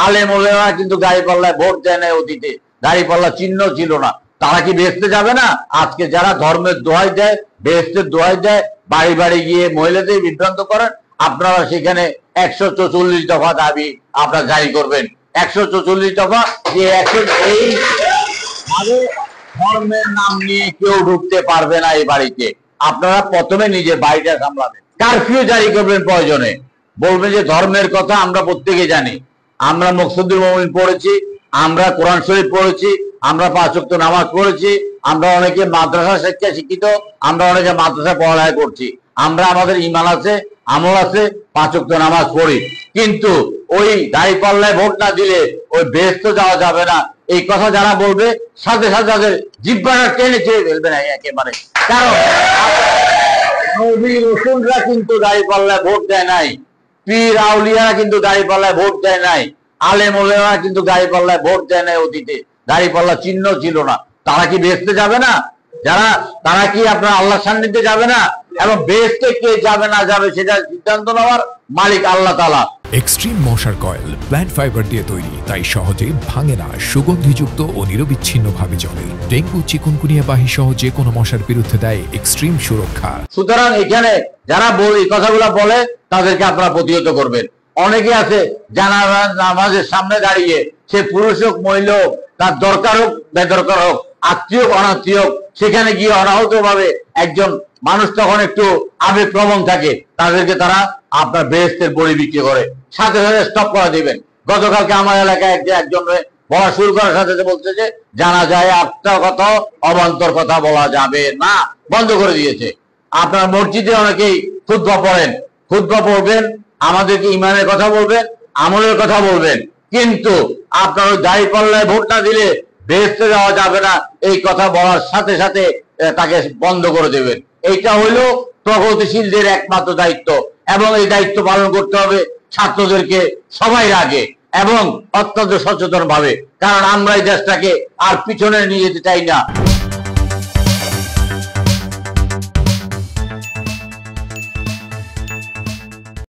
আলেম ওলামারা কিন্তু দাঁড়িপাল্লায় ভোট দেয় না, অতীতে দাঁড়িপাল্লা চিহ্ন ছিল না। তারা কি বেহেশতে যাবে না? আজকে যারা ধর্মের দোহাই দেয়, বেহেশতের দোহাই দেয়, বাড়ি বাড়ি গিয়ে মহিলাদের বিভ্রান্ত করেন, আপনারা সেখানে 144 দফা দাবি আপনারা জারি করবেন। 144 দফা যে এই ধর্মের নাম নিয়ে কেউ ঢুকতে পারবে না এই বাড়িতে। আপনারা প্রথমে নিজের বাড়িটা সামলাবেন। কারফিউ জারি করবেন প্রয়োজনে, বলবেন যে ধর্মের কথা আমরা প্রত্যেকে জানি, আমরা মকসুদুল মুমিন পড়েছি, আমরা কোরআন শরীফ পড়েছি, আমরা 5 ওয়াক্ত নামাজ পড়েছি, আমরা অনেকে মাদ্রাসা শিক্ষা শিক্ষিত, আমরা অনেকে মাদ্রাসা পড়ালেখা করছি, আমরা আমাদের ঈমান আছে, আমল আছে, 5 ওয়াক্ত নামাজ পড়ি, কিন্তু ওই দাঁড়িপাল্লায় ভোট না দিলে ওই বেহেশত যাওয়া যাবে না, এই কথা যারা বলবে সাথে সাথে তাদের জিহ্বাটা টেনে ছেড়ে ফেলবে না একেবারে। কারণ নবী রাসূলরা কিন্তু দাঁড়িপাল্লায় ভোট দেয় নাই, পীর আউলিয়ারা কিন্তু দাঁড়িপাল্লায় ভোট দেয় নাই, আলেম ওলামারা কিন্তু দাঁড়িপাল্লায় ভোট দেয় নাই, অতীতে দাঁড়িপাল্লা চিহ্ন ছিল না। তারা কি বেহেশতে যাবে না? তারা কি আপনার আল্লাহর সান্নিধ্যে যাবে না? এবং বেহেশতে কে যাবে না যাবে সেটা সিদ্ধান্ত নেওয়ার মালিক আল্লাহ তাআলা। এক্সট্রিম মশার কয়েল প্ল্যান্ট ফাইবার দিয়ে তৈরি, তাই সহজে ভাঙে না, সুগন্ধিযুক্ত ও নিরবিচ্ছিন্নভাবে জ্বলে। ডেঙ্গু, চিকুনগুনিয়া বাহি সহ যে কোনো মশার বিরুদ্ধে দেয় এক্সট্রিম সুরক্ষা। সুতরাং এখানে যারা এই কথাগুলো বলে তাদেরকে আপনারা প্রতিহত করবেন। অনেকে আছে জানাজা নামাজের সামনে দাঁড়িয়ে, সে পুরুষ হোক মহিলা হোক, তার দরকার হোক বেদরকার হোক, আত্মীয় অনাত্মীয় হোক, সেখানে গিয়ে অনাহত ভাবে একজন মানুষ তখন একটু আবেগপ্রবণ থাকে, তাদেরকে তারা আপনার বেহেশতের বড়ি বিক্রি করে, সাথে সাথে স্টপ করে দিবেন। গতকালকে আমার এলাকায় একজন বলা শুরু করার সাথে সাথে বলছে যে জানা যায় আটটা কথা অবান্তর কথা বলা যাবে না, বন্ধ করে দিয়েছে। আপনার মসজিদে অনেকেই খুতবা পড়েন, খুতবা পড়বেন, আমাদেরকে ইমানের কথা বলবেন, আমলের কথা বলবেন, কিন্তু আপনার ওই দাঁড়িপাল্লায় ভোট না দিলে বেহেশতে যাওয়া যাবে না এই কথা বলার সাথে সাথে তাকে বন্ধ করে দেবেন। এইটা হইল প্রগতিশীলদের একমাত্র দায়িত্ব, এবং এই দায়িত্ব পালন করতে হবে ছাত্রদেরকে সবাই আগে এবং অত্যন্ত সচেতন ভাবে, কারণ আমরা এই দেশটাকে আর পিছনে নিয়ে যেতে চাই না।